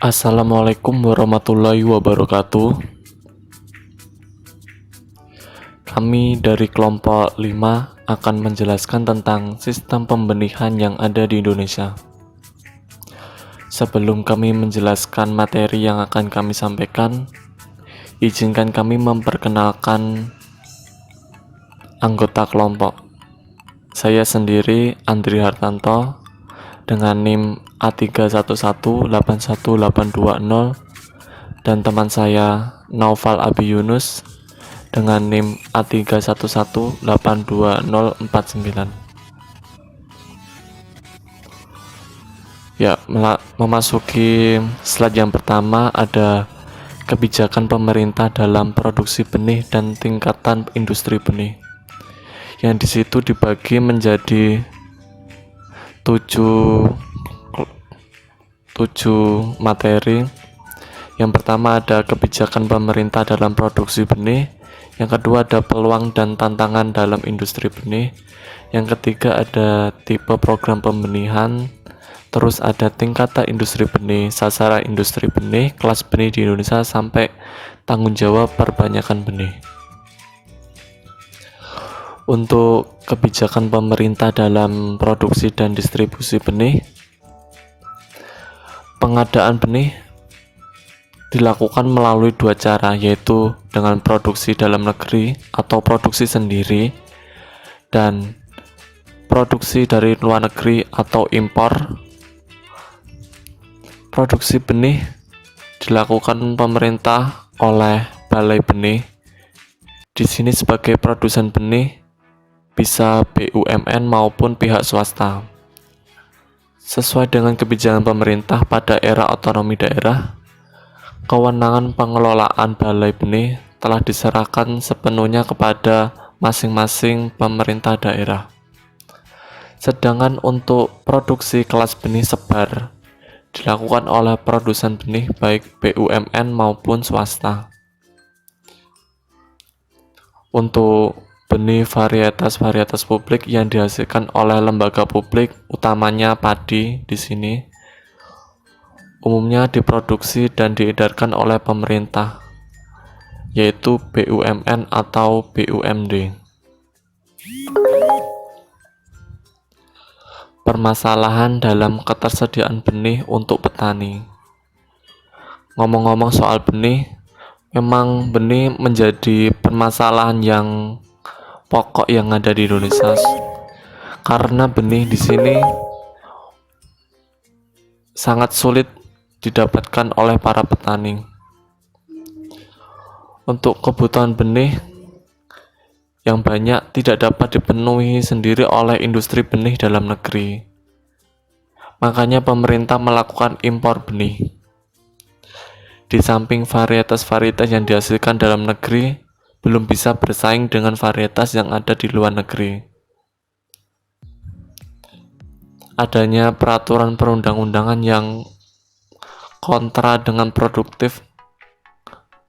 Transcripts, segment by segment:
Assalamualaikum warahmatullahi wabarakatuh. Kami dari kelompok 5 akan menjelaskan tentang sistem pembenihan yang ada di Indonesia. Sebelum kami menjelaskan materi yang akan kami sampaikan, izinkan kami memperkenalkan anggota kelompok. Saya sendiri Andri Hartanto dengan NIM A311818220 dan teman saya Naufal Abi Yunus dengan NIM A311822049. Ya, memasuki slide yang pertama ada kebijakan pemerintah dalam produksi benih dan tingkatan industri benih. Yang di situ dibagi menjadi 7 materi. Yang pertama ada kebijakan pemerintah dalam produksi benih. Yang kedua ada peluang dan tantangan dalam industri benih. Yang ketiga ada tipe program pembenihan. Terus ada tingkatan industri benih, sasaran industri benih, kelas benih di Indonesia, sampai tanggung jawab perbanyakan benih. Untuk kebijakan pemerintah dalam produksi dan distribusi benih, pengadaan benih dilakukan melalui dua cara, yaitu dengan produksi dalam negeri atau produksi sendiri, dan produksi dari luar negeri atau impor. Produksi benih dilakukan pemerintah oleh Balai Benih. Di sini sebagai produsen benih bisa BUMN maupun pihak swasta. Sesuai dengan kebijakan pemerintah pada era otonomi daerah, kewenangan pengelolaan Balai Benih telah diserahkan sepenuhnya kepada masing-masing pemerintah daerah. Sedangkan untuk produksi kelas benih sebar dilakukan oleh produsen benih baik BUMN maupun swasta. Untuk benih varietas publik yang dihasilkan oleh lembaga publik, utamanya padi di sini, umumnya diproduksi dan diedarkan oleh pemerintah, yaitu BUMN atau BUMD. Permasalahan dalam ketersediaan benih untuk petani. Ngomong-ngomong soal benih, memang benih menjadi permasalahan yang pokok yang ada di Indonesia, karena benih di sini sangat sulit didapatkan oleh para petani. Untuk kebutuhan benih yang banyak tidak dapat dipenuhi sendiri oleh industri benih dalam negeri. Makanya pemerintah melakukan impor benih. Di samping varietas-varietas yang dihasilkan dalam negeri belum bisa bersaing dengan varietas yang ada di luar negeri. Adanya peraturan perundang-undangan yang kontra dengan produktif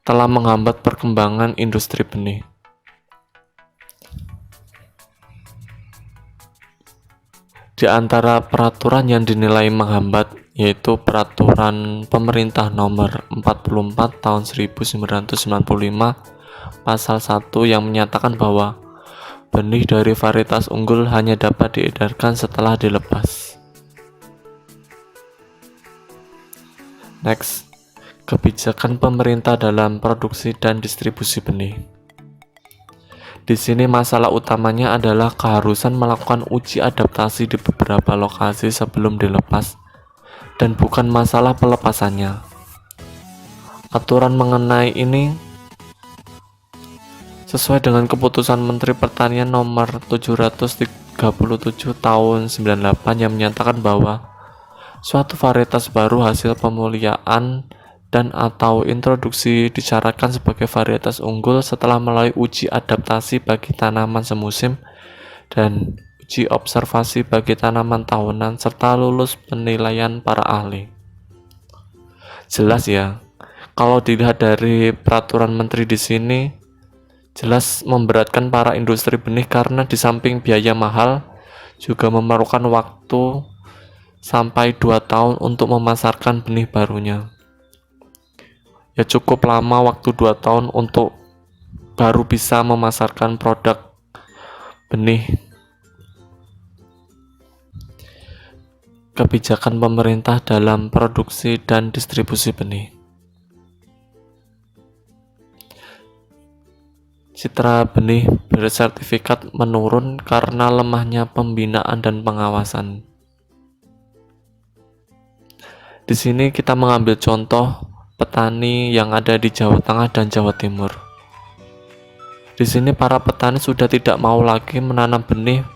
telah menghambat perkembangan industri benih. Di antara peraturan yang dinilai menghambat yaitu Peraturan Pemerintah Nomor 44 Tahun 1995 Pasal 1 yang menyatakan bahwa benih dari varietas unggul hanya dapat diedarkan setelah dilepas. Next, kebijakan pemerintah dalam produksi dan distribusi benih. Di sini masalah utamanya adalah keharusan melakukan uji adaptasi di beberapa lokasi sebelum dilepas, dan bukan masalah pelepasannya. Aturan mengenai ini sesuai dengan keputusan Menteri Pertanian nomor 737 tahun 98 yang menyatakan bahwa suatu varietas baru hasil pemuliaan dan atau introduksi disyaratkan sebagai varietas unggul setelah melalui uji adaptasi bagi tanaman semusim dan uji observasi bagi tanaman tahunan serta lulus penilaian para ahli. Jelas ya, kalau dilihat dari peraturan menteri di sini, jelas memberatkan para industri benih karena di samping biaya mahal, juga memerlukan waktu sampai 2 tahun untuk memasarkan benih barunya. Ya cukup lama, waktu 2 tahun untuk baru bisa memasarkan produk benih. Kebijakan pemerintah dalam produksi dan distribusi benih. Citra benih bersertifikat menurun karena lemahnya pembinaan dan pengawasan. Di sini kita mengambil contoh petani yang ada di Jawa Tengah dan Jawa Timur. Di sini para petani sudah tidak mau lagi menanam benih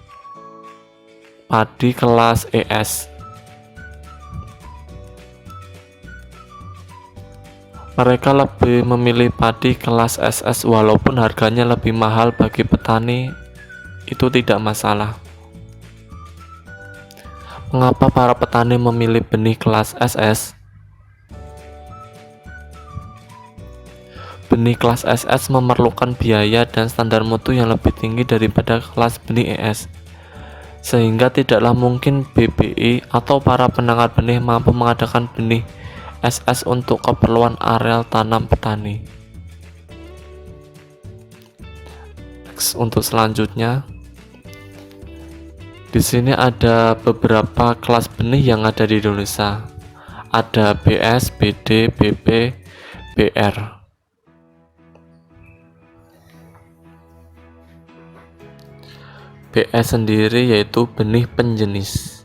padi kelas ES. Mereka lebih memilih padi kelas SS walaupun harganya lebih mahal. Bagi petani itu tidak masalah. Mengapa para petani memilih benih kelas SS? Benih kelas SS memerlukan biaya dan standar mutu yang lebih tinggi daripada kelas benih ES, sehingga tidaklah mungkin BBI atau para penangkar benih mampu mengadakan benih SS untuk keperluan areal tanam petani. Untuk selanjutnya, di sini ada beberapa kelas benih yang ada di Indonesia. Ada BS, BD, BP, BR. BS sendiri yaitu benih penjenis.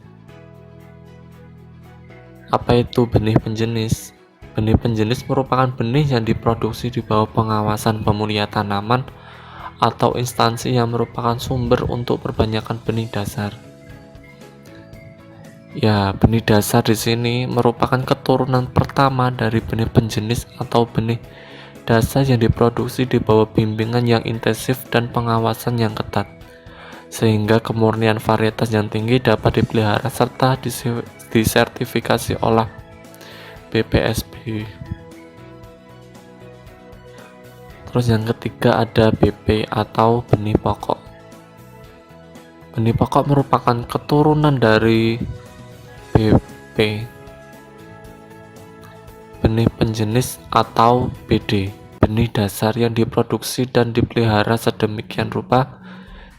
Apa itu benih penjenis? Benih penjenis merupakan benih yang diproduksi di bawah pengawasan pemulia tanaman atau instansi yang merupakan sumber untuk perbanyakan benih dasar. Ya, benih dasar di sini merupakan keturunan pertama dari benih penjenis atau benih dasar yang diproduksi di bawah bimbingan yang intensif dan pengawasan yang ketat, sehingga kemurnian varietas yang tinggi dapat dipelihara serta disertifikasi oleh BPSB. Terus yang ketiga ada BP atau benih pokok. Benih pokok merupakan keturunan dari BP. Benih penjenis atau BD, benih dasar yang diproduksi dan dipelihara sedemikian rupa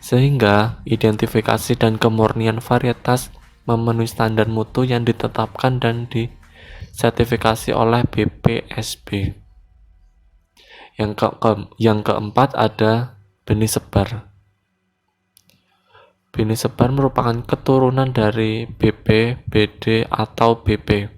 sehingga identifikasi dan kemurnian varietas memenuhi standar mutu yang ditetapkan dan disertifikasi oleh BPSB. Yang keempat ada benih sebar. Benih sebar merupakan keturunan dari BP, BD, atau BP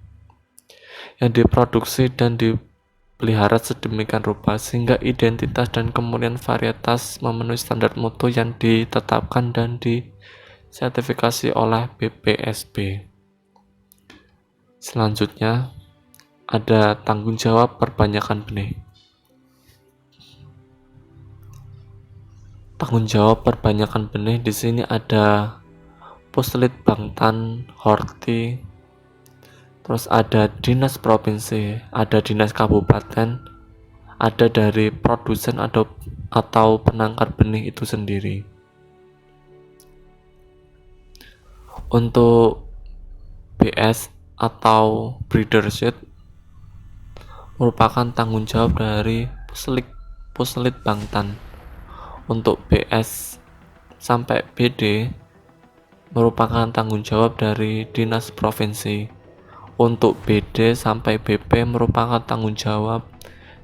yang diproduksi dan dipelihara sedemikian rupa sehingga identitas dan kemurnian varietas memenuhi standar mutu yang ditetapkan dan disertifikasi oleh BPSB. Selanjutnya ada tanggung jawab perbanyakan benih. Tanggung jawab perbanyakan benih di sini ada Puslit Bangtan, Horti, terus ada dinas provinsi, ada dinas kabupaten, ada dari produsen atau penangkar benih itu sendiri. Untuk BS atau breedership merupakan tanggung jawab dari Puslit Bangtan. Untuk BS sampai BD merupakan tanggung jawab dari dinas provinsi. Untuk BD sampai BP merupakan tanggung jawab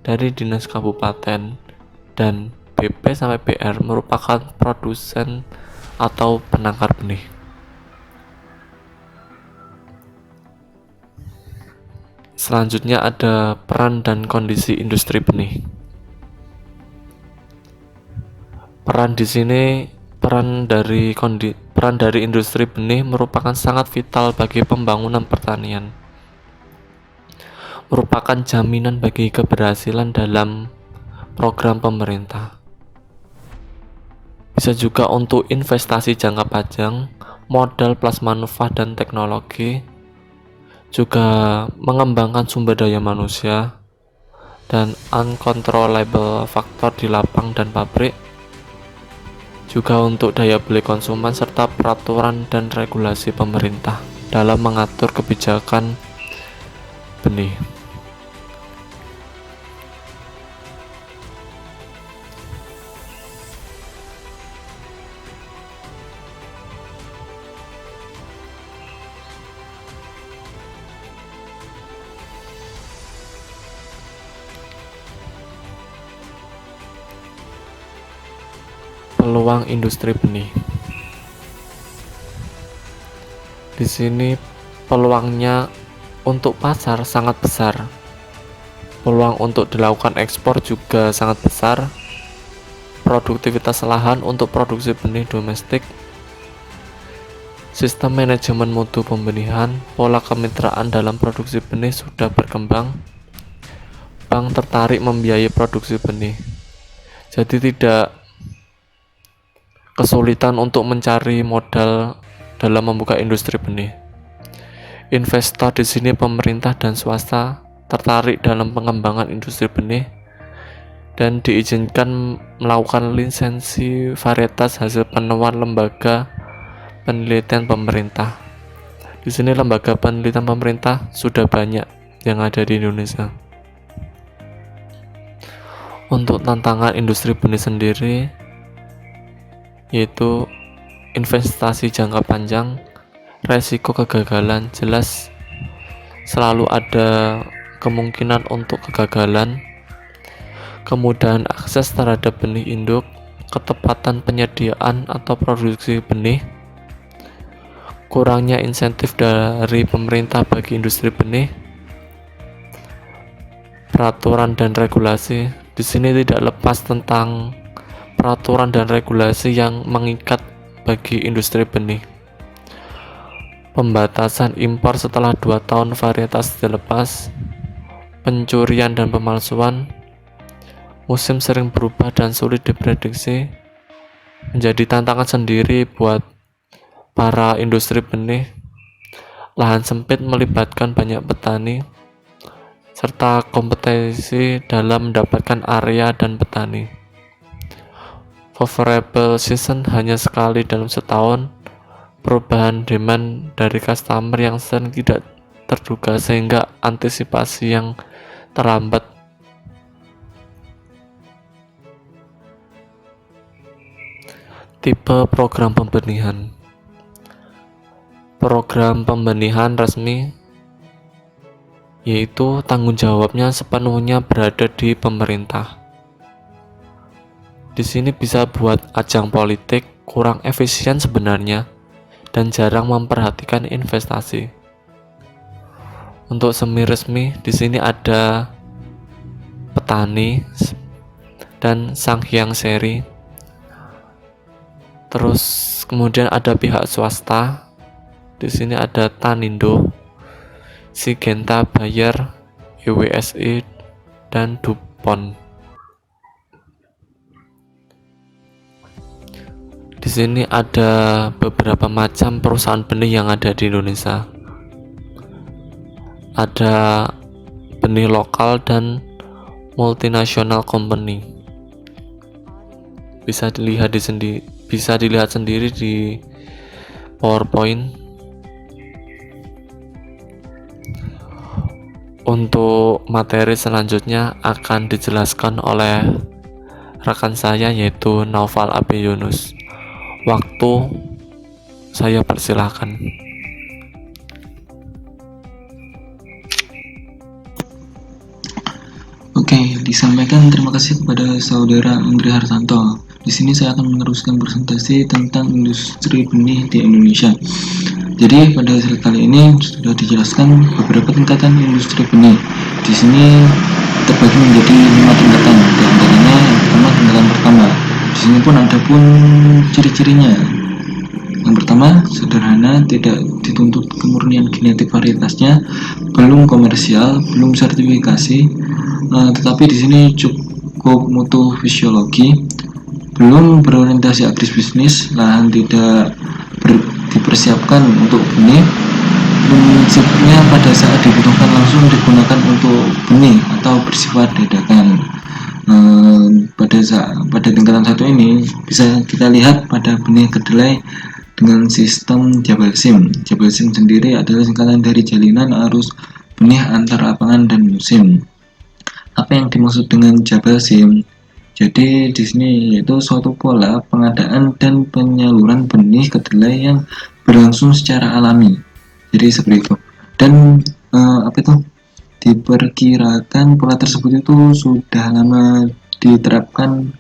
dari dinas kabupaten, dan BP sampai BR merupakan produsen atau penangkar benih. Selanjutnya ada peran dan kondisi industri benih. Peran dari industri benih merupakan sangat vital bagi pembangunan pertanian. Merupakan jaminan bagi keberhasilan dalam program pemerintah. Bisa juga untuk investasi jangka panjang, modal plus manufaktur dan teknologi, juga mengembangkan sumber daya manusia, dan uncontrollable faktor di lapang dan pabrik, juga untuk daya beli konsumen serta peraturan dan regulasi pemerintah dalam mengatur kebijakan benih. peluang industri benih. Di sini peluangnya untuk pasar sangat besar. Peluang untuk dilakukan ekspor juga sangat besar. Produktivitas lahan untuk produksi benih domestik, sistem manajemen mutu pembenihan, pola kemitraan dalam produksi benih sudah berkembang. Bank tertarik membiayai produksi benih. Jadi tidak kesulitan untuk mencari modal dalam membuka industri benih. Investor di sini pemerintah dan swasta tertarik dalam pengembangan industri benih dan diizinkan melakukan lisensi varietas hasil penemuan lembaga penelitian pemerintah. Di sini lembaga penelitian pemerintah sudah banyak yang ada di Indonesia. Untuk tantangan industri benih sendiri yaitu investasi jangka panjang, resiko kegagalan jelas selalu ada kemungkinan untuk kegagalan, kemudahan akses terhadap benih induk, ketepatan penyediaan atau produksi benih, kurangnya insentif dari pemerintah bagi industri benih, peraturan dan regulasi. Di sini tidak lepas tentang peraturan dan regulasi yang mengikat bagi industri benih. Pembatasan impor setelah 2 tahun varietas dilepas, pencurian dan pemalsuan, musim sering berubah dan sulit diprediksi, menjadi tantangan sendiri buat para industri benih. Lahan sempit melibatkan banyak petani, serta kompetisi dalam mendapatkan area dan petani. Favorable season hanya sekali dalam setahun, perubahan demand dari customer yang sering tidak terduga sehingga antisipasi yang terlambat. Tipe program pembenihan. Program pembenihan resmi yaitu tanggung jawabnya sepenuhnya berada di pemerintah. Di sini bisa buat ajang politik, kurang efisien sebenarnya, dan jarang memperhatikan investasi. Untuk semi resmi di sini ada petani dan Sanghyang Seri. Terus kemudian ada pihak swasta. Di sini ada Tanindo, Syngenta Bayer, EWSI, dan DuPont. Di sini ada beberapa macam perusahaan benih yang ada di Indonesia. Ada benih lokal dan multinational company. Bisa dilihat sendiri di PowerPoint. Untuk materi selanjutnya akan dijelaskan oleh rekan saya yaitu Naufal Abi Yunus. Waktu saya persilahkan. Oke, disampaikan terima kasih kepada Saudara Andri Hartanto. Di sini saya akan meneruskan presentasi tentang industri benih di Indonesia. Jadi pada slide kali ini sudah dijelaskan beberapa tingkatan industri benih. Di sini terbagi menjadi 5 tingkatan. Di antaranya yang pertama tingkatan pertama. Di sini pun ada ciri-cirinya. Yang pertama, sederhana, tidak dituntut kemurnian genetik varietasnya, belum komersial, belum sertifikasi, tetapi di sini cukup mutu fisiologi, belum berorientasi agribisnis, lahan tidak dipersiapkan untuk benih, prinsipnya pada saat dibutuhkan langsung digunakan untuk benih atau bersifat dadakan. Pada tingkatan satu ini bisa kita lihat pada benih kedelai dengan sistem Jabalsim. Jabalsim sendiri adalah singkatan dari jalinan arus benih antar lapangan dan musim. Apa yang dimaksud dengan Jabalsim? Jadi di sini yaitu suatu pola pengadaan dan penyaluran benih kedelai yang berlangsung secara alami. Jadi seperti itu. Dan diperkirakan pola tersebut itu sudah lama diterapkan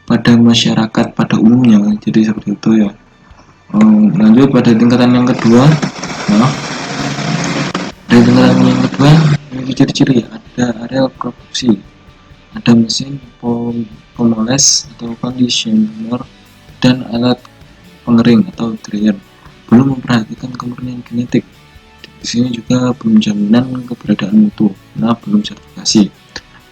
pada masyarakat pada umumnya. Jadi seperti itu ya. Lanjut pada tingkatan yang kedua. Nah, dari tingkatan yang kedua memiliki ciri-ciri, ada areal produksi, ada mesin pemoles atau conditioner, dan alat pengering atau dryer. Belum memperhatikan kemurnian genetik. Di sini juga belum jaminan keberadaan mutu, karena belum sertifikasi.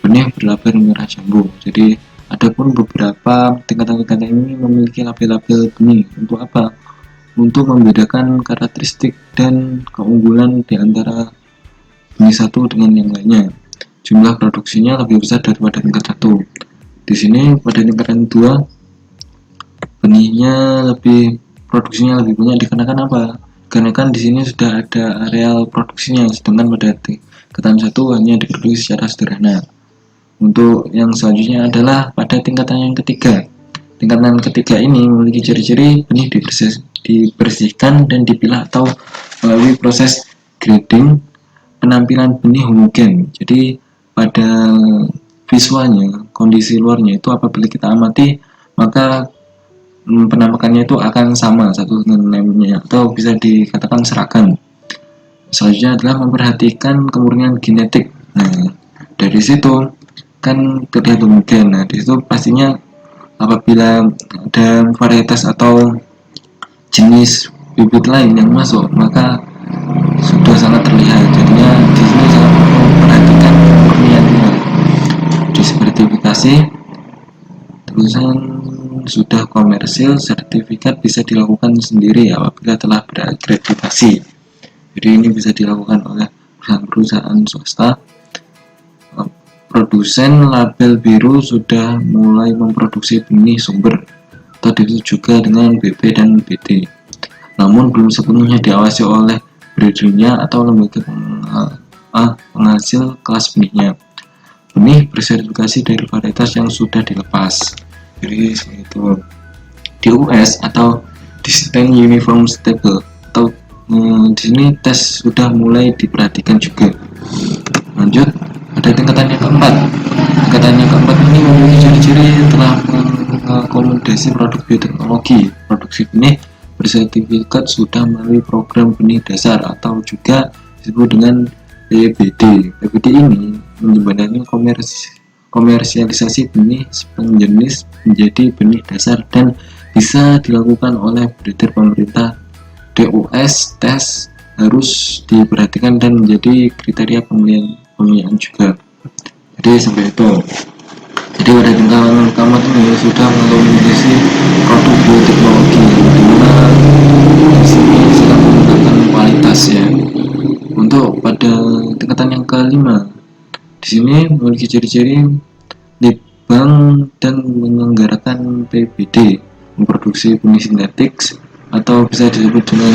Benih berlabel merah jambu. Jadi adapun beberapa tingkatan-tingkatan ini memiliki label-label benih. Untuk apa? Untuk membedakan karakteristik dan keunggulan di antara benih satu dengan yang lainnya. Jumlah produksinya lebih besar daripada tingkat satu. Di sini pada tingkatan 2 produksinya lebih banyak dikarenakan apa? Karena kan di sini sudah ada areal produksinya, sedangkan pada tingkatan 1 hanya diproduksi secara sederhana. Untuk yang selanjutnya adalah pada tingkatan yang ketiga. Tingkatan ketiga ini memiliki ciri-ciri benih dibersihkan dan dipilah atau melalui proses grading. Penampilan benih homogen. Jadi pada visualnya, kondisi luarnya itu apabila kita amati, maka penampakannya itu akan sama satu dengan lainnya, atau bisa dikatakan seragam. Selanjutnya adalah memperhatikan kemurnian genetik. Nah, dari situ kan terlihat homogen. Nah, di situ pastinya apabila ada varietas atau jenis bibit lain yang masuk, maka sudah sangat terlihat. Jadinya di sini sangat memperhatikan kemurniannya. Disertifikasi, terusan sudah komersil, sertifikat bisa dilakukan sendiri apabila telah berakreditasi. Jadi ini bisa dilakukan oleh perusahaan swasta. Produsen label biru sudah mulai memproduksi benih sumber atau disebut juga dengan BB dan BD. Namun belum sepenuhnya diawasi oleh breedernya atau lembaga penghasil kelas benihnya. Benih bersertifikasi dari varietas yang sudah dilepas. Jadi seperti itu. DUS atau Distinct Uniform Stable atau di sini tes sudah mulai diperhatikan juga. Lanjut pada tingkatan yang keempat. Tingkatan yang keempat ini memiliki ciri-ciri telah mengakomodasi produk bioteknologi. Produksi benih bersertifikat sudah melalui program benih dasar atau juga disebut dengan PBD. PBD ini menjembatani komersialisasi benih sejenis menjadi benih dasar dan bisa dilakukan oleh breeder pemerintah. DUS tes harus diperhatikan dan menjadi kriteria pemilihan juga. Jadi sampai itu. Jadi pada tingkatan pertama ini sudah mengakomodasi produk bioteknologi, dimana di sini sangat menggunakan kualitasnya. Untuk pada tingkatan yang kelima, di sini memiliki ciri-ciri litbang dan menyelenggarakan PBD, memproduksi benih sintetik atau bisa disebut dengan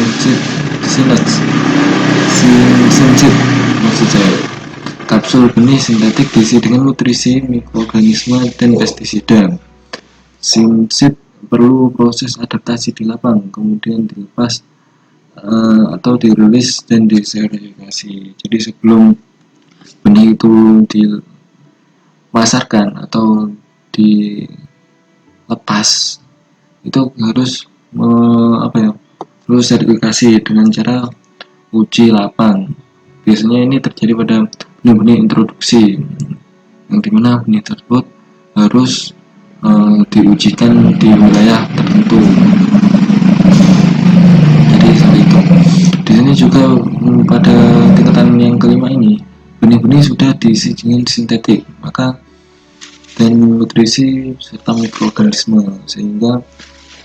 synseed maksud saya. Kapsul benih sintetik diisi dengan nutrisi, mikroorganisme, dan pestisida. Synseed perlu proses adaptasi di lapang, kemudian dilepas atau dirilis dan diserifikasi. Jadi sebelum benih itu dipasarkan atau dilepas, itu harus perlu sertifikasi dengan cara uji lapang. Biasanya ini terjadi pada benih-benih introduksi, yang dimana benih tersebut harus diujikan di wilayah tertentu. Jadi seperti itu. Di sini juga pada tingkatan yang kelima ini, benih-benih sudah diisi dengan sintetik, maka dan nutrisi serta mikroorganisme, sehingga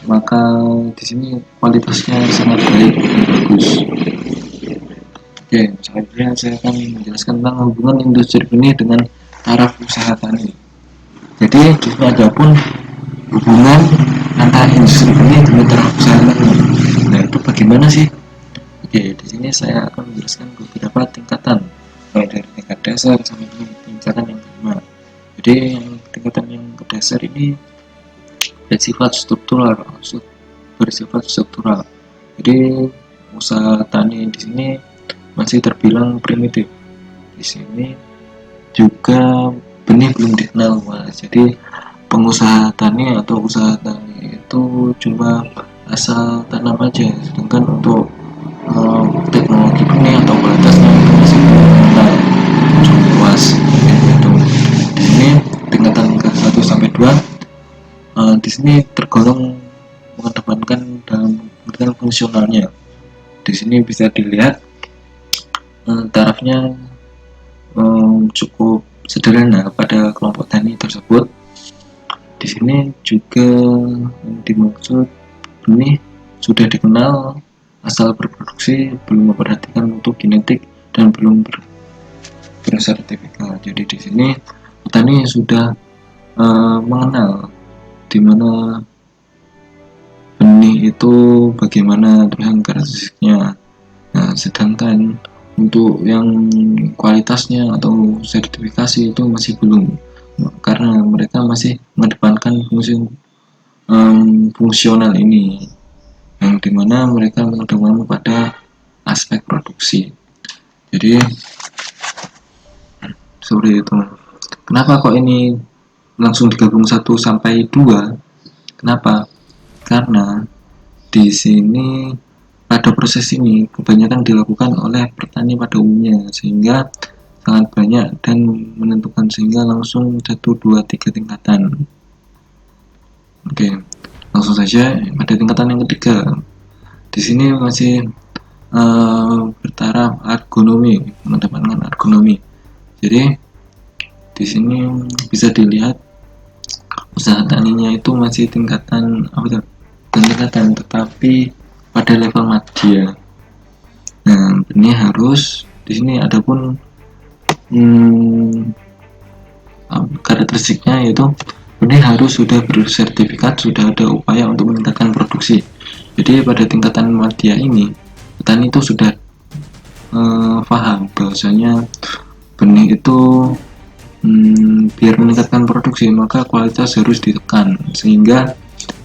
maka di sini kualitasnya sangat baik dan bagus. Oke, selanjutnya saya akan menjelaskan tentang hubungan industri benih dengan taraf usaha tani. Jadi di sini ada pun hubungan antara industri benih dengan taraf usaha tani. Nah, itu bagaimana sih? Oke, di sini saya akan menjelaskan beberapa tingkatan, mulai dari tingkat dasar sampai tingkatan yang kelima. Jadi yang tingkatan yang ke dasar ini bersifat struktural. Jadi usaha tani di sini masih terbilang primitif. Di sini juga benih belum dikenal, jadi pengusaha tani atau usaha tani itu cuma asal tanam aja, sedangkan untuk teknologi benih atau kualitasnya itu masih belum mengenal cukup luas gitu. Di sini tingkatan ke 1 sampai 2 di sini tergolong mengedepankan dalam pengertian fungsionalnya. Di sini bisa dilihat tarafnya cukup sederhana pada kelompok tani tersebut. Di sini juga yang dimaksud benih sudah dikenal, asal berproduksi, belum memperhatikan mutu genetik dan belum bersertifikat. Jadi di sini petani sudah mengenal di mana benih itu bagaimana terus karakteristiknya. Nah, sedangkan untuk yang kualitasnya atau sertifikasi itu masih belum, karena mereka masih mengedepankan fungsional ini, yang dimana mereka mengedepankan pada aspek produksi. Jadi seperti itu. Kenapa kok ini langsung digabung 1 sampai 2? Kenapa? Karena di sini pada proses ini kebanyakan dilakukan oleh petani pada umumnya, sehingga sangat banyak dan menentukan, sehingga langsung 1, 2, 3 tingkatan. Oke, langsung saja pada tingkatan yang ketiga. Di sini masih bertaraf ergonomi, mendapatkan ergonomi. Jadi di sini bisa dilihat usaha taninya itu masih tingkatan tetapi pada level madya. Nah, benih harus di sini adapun karakteristiknya yaitu benih harus sudah bersertifikat, sudah ada upaya untuk meningkatkan produksi. Jadi pada tingkatan madya ini petani itu sudah paham bahwasanya benih itu biar meningkatkan produksi maka kualitas harus ditekan sehingga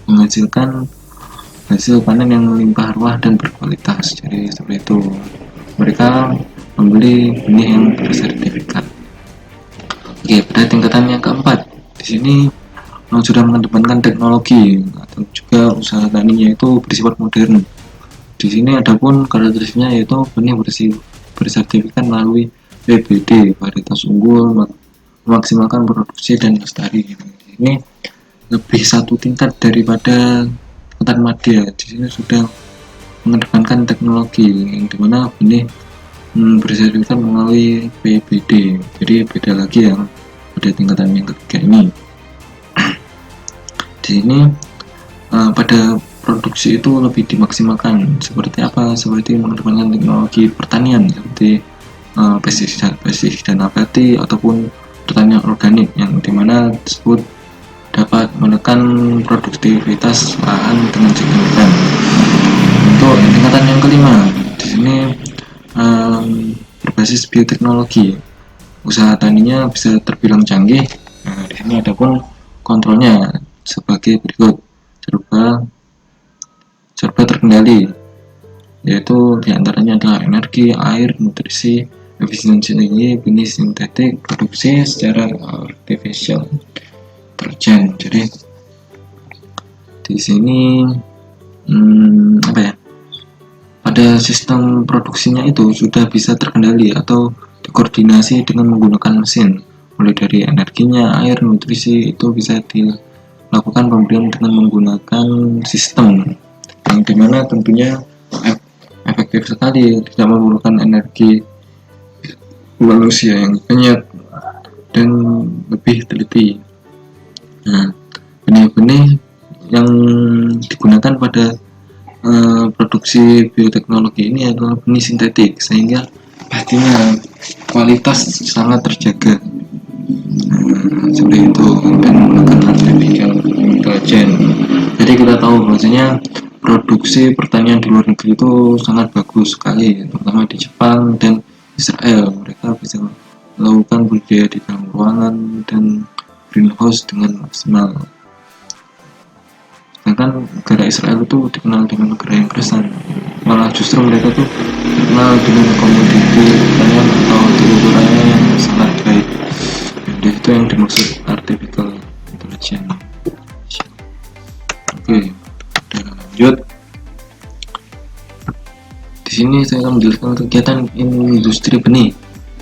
menghasilkan hasil panen yang melimpah ruah dan berkualitas. Jadi seperti itu, mereka membeli benih yang bersertifikat. Oke, pada tingkatan yang keempat, di sini sudah mengedepankan teknologi atau juga usaha taninya itu bersifat modern. Di sini adapun karakteristiknya yaitu benih bersertifikat melalui PBD, varietas unggul, memaksimalkan produksi dan lestari. Ini lebih 1 tingkat daripada tingkatan madya. Di sini sudah mengedepankan teknologi yang dimana benih bersertifikat melalui PBD. Jadi beda lagi yang pada tingkatan yang ketiga ini. Di sini pada produksi itu lebih dimaksimalkan. Seperti apa? Seperti mengedepankan teknologi pertanian seperti pestisida nabati ataupun pertanian organik, yang dimana tersebut dapat menekan produktivitas lahan dengan signifikan. Untuk tingkatan yang kelima, di sini berbasis bioteknologi, usaha taninya bisa terbilang canggih. Nah, di sini adapun kontrolnya sebagai berikut: serba terkendali, yaitu diantaranya adalah energi, air, nutrisi, efisiensi tinggi, benih sintetik, produksi secara artificial, terjen. Jadi di sini pada sistem produksinya itu sudah bisa terkendali atau dikoordinasi dengan menggunakan mesin. Mulai dari energinya, air, nutrisi itu bisa dilakukan pemberian dengan menggunakan sistem yang dimana tentunya efektif sekali, tidak memerlukan energi manusia yang banyak dan lebih teliti. Nah, benih-benih yang digunakan pada produksi bioteknologi ini adalah benih sintetik, sehingga pastinya kualitas sangat terjaga. Seperti itu, dan menggunakan artificial intelligence. Jadi kita tahu bahwasanya produksi pertanian di luar negeri itu sangat bagus sekali, terutama di Jepang dan Israel. Mereka bisa melakukan budidaya di dalam ruangan dan greenhouse dengan maksimal. Sedangkan negara Israel itu dikenal dengan negara yang keresan, malah justru mereka tuh dikenal dengan komoditi pertanian atau terukurannya yang sangat baik. Dan itu yang dimaksud artificial intelligence. Oke, kita lanjut. Di sini saya akan menjelaskan kegiatan industri benih.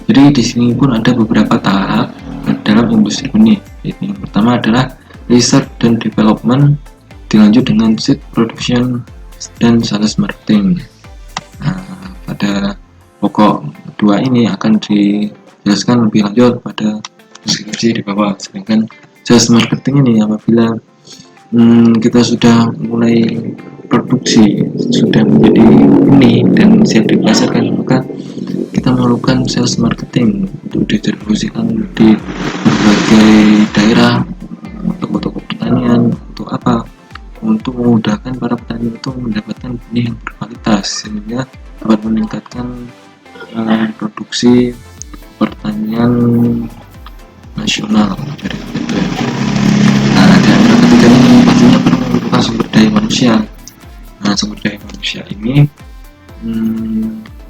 Jadi di sini pun ada beberapa tahap dalam industri benih. Yang pertama adalah research dan development, dilanjut dengan seed production dan sales marketing. Nah, pada pokok dua ini akan dijelaskan lebih lanjut pada deskripsi di bawah. Sedangkan sales marketing ini apabila kita sudah mulai produksi, sudah menjadi benih dan siap dipasarkan, maka kita melakukan sales marketing untuk didistribusikan di berbagai daerah, toko-toko pertanian, untuk apa? Untuk memudahkan para petani itu mendapatkan benih yang berkualitas sehingga dapat meningkatkan produksi pertanian nasional dari itu. Nah, di antara ketiga ini pastinya perlu membutuhkan sumber daya manusia. Nah, sumber daya manusia ini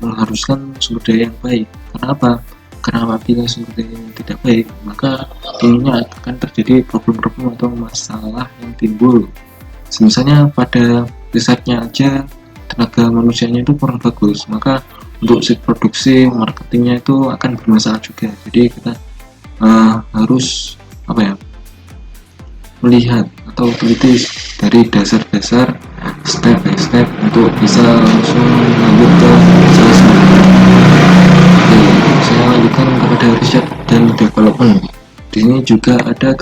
mengharuskan sumber daya yang baik. Karena apa? Karena apabila sumber daya yang tidak baik, maka tentunya akan terjadi problem-problem atau masalah yang timbul. Misalnya pada risetnya aja tenaga manusianya itu kurang bagus, maka untuk produksi marketingnya itu akan bermasalah juga. Jadi kita harus melihat atau teliti dari dasar-dasar step by step untuk bisa langsung lanjut ke sales marketing. Oke, saya lanjutkan kepada riset dan development. Di sini juga ada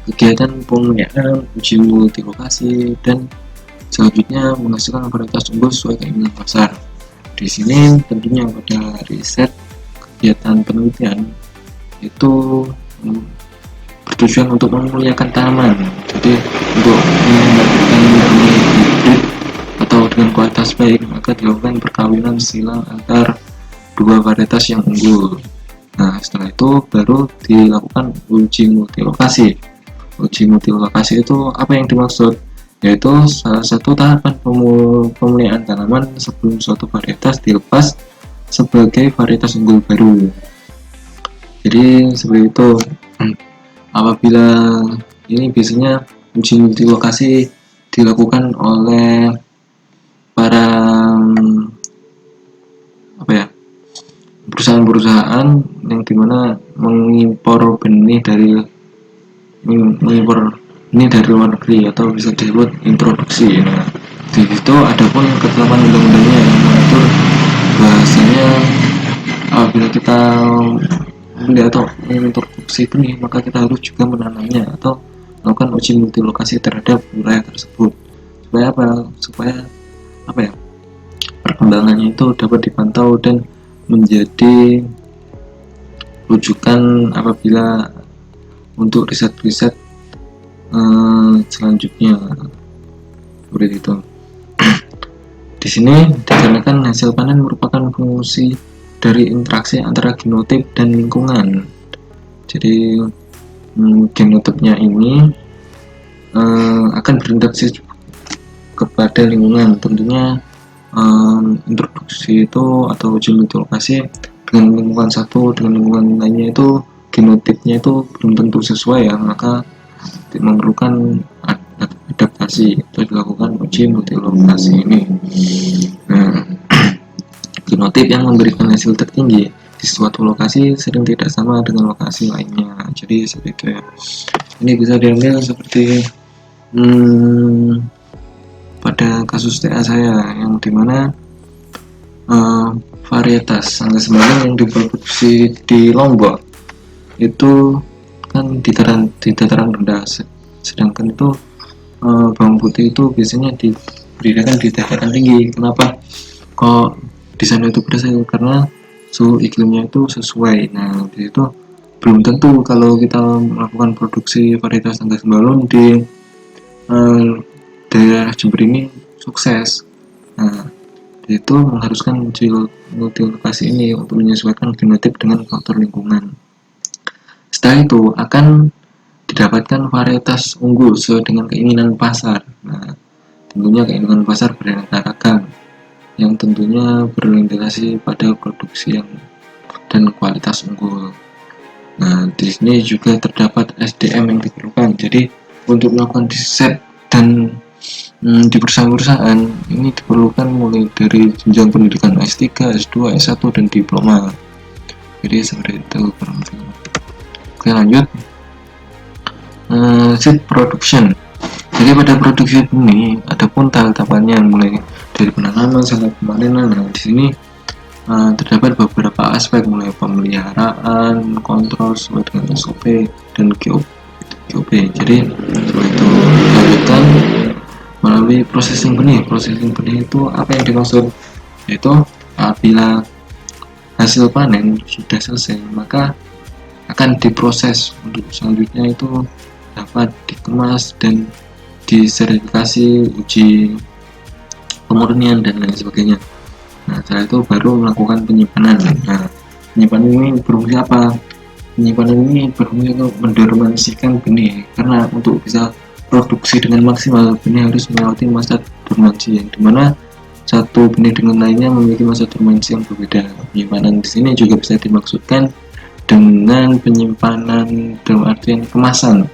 kegiatan pemeliharaan, uji multilokasi, dan selanjutnya menghasilkan varietas unggul sesuai keinginan pasar. Di sini tentunya pada riset, kegiatan penelitian itu bertujuan untuk memuliakan tanaman. Jadi untuk mendapatkan benih hibrid atau dengan kualitas baik, maka dilakukan perkawinan silang antar dua varietas yang unggul. Nah, setelah itu baru dilakukan uji multilokasi. Uji multilokasi itu apa yang dimaksud? Yaitu salah satu tahapan pemeliharaan tanaman sebelum suatu varietas dilepas sebagai varietas unggul baru. Jadi seperti itu. Apabila ini biasanya uji multilokasi dilakukan oleh para perusahaan-perusahaan yang dimana mengimpor benih dari luar negeri atau bisa disebut introduksi. Nah, di situ ada pun ketetapan undang-undangnya yang mengatur bahasanya apabila kita membeli atau mengintroduksi benih, maka kita harus juga menanamnya atau melakukan uji multilokasi terhadap wilayah tersebut. Supaya perkembangannya itu dapat dipantau dan menjadi rujukan apabila untuk riset-riset selanjutnya. Seperti itu. Di sini dikarenakan hasil panen merupakan fungsi dari interaksi antara genotip dan lingkungan. Jadi genotipnya ini akan berinteraksi kepada lingkungan. Tentunya introduksi itu atau uji multilokasi dengan lingkungan satu dengan lingkungan lainnya itu genotipnya itu belum tentu sesuai ya, maka memerlukan adaptasi itu dilakukan uji multilokasi ini. Nah, genotip yang memberikan hasil tertinggi di suatu lokasi sering tidak sama dengan lokasi lainnya. Jadi seperti itu ya. Ini bisa diambil seperti pada kasus TA saya yang dimana varietas angka 9 yang diproduksi di Lombok itu kan di dataran rendah, sedangkan itu bawang putih itu biasanya diberikan di dataran tinggi. Kenapa kok di sana itu berhasil? Karena suhu iklimnya itu sesuai. Nah, di situ belum tentu kalau kita melakukan produksi varietas tangga sembalun di daerah Jember ini sukses. Nah, itu mengharuskan multilokasi ini untuk menyesuaikan genotip dengan faktor lingkungan. Setelah itu akan didapatkan varietas unggul sesuai dengan keinginan pasar. Nah, tentunya keinginan pasar beraneka ragam yang tentunya berorientasi pada produksi yang dan kualitas unggul. Nah, di sini juga terdapat SDM yang diperlukan. Jadi untuk melakukan riset dan di perusahaan-perusahaan ini diperlukan mulai dari jenjang pendidikan S3, S2, S1 dan diploma. Jadi seperti itu kurang lebih. Oke, lanjut. Seed production. Jadi pada produksi benih adapun tahapannya mulai dari penanaman sampai pemanenan. Nah, di sini terdapat beberapa aspek mulai pemeliharaan, kontrol sesuai dengan SOP dan GOP. Jadi setelah itu dilanjutkan melalui processing benih. Processing benih itu apa yang dimaksud? Yaitu apabila hasil panen sudah selesai, maka akan diproses untuk selanjutnya itu dapat dikemas dan disertifikasi, uji pemurnian dan lain sebagainya. Nah, setelah itu baru melakukan penyimpanan. Nah, penyimpanan ini berfungsi apa? Penyimpanan ini berfungsi untuk mendormansikan benih, karena untuk bisa produksi dengan maksimal benih harus melewati masa dormansi yang dimana satu benih dengan lainnya memiliki masa dormansi yang berbeda. Penyimpanan di sini juga bisa dimaksudkan dengan penyimpanan dalam artian kemasan.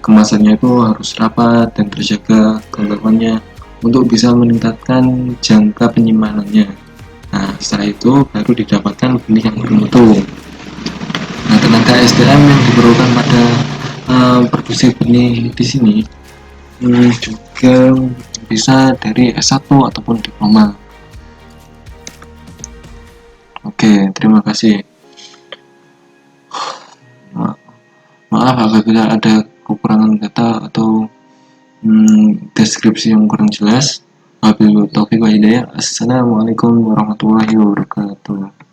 Kemasannya itu harus rapat dan terjaga kelembabannya untuk bisa meningkatkan jangka penyimpanannya. Nah, setelah itu baru didapatkan benih yang bermutu. Nah, tenaga SDM yang diperlukan pada produksi benih di sini juga bisa dari S1 ataupun diploma. Oke, terima kasih. Maaf apabila ada kekurangan data atau deskripsi yang kurang jelas. Wabillahi taufiq wa hidayah. Assalamualaikum warahmatullahi wabarakatuh.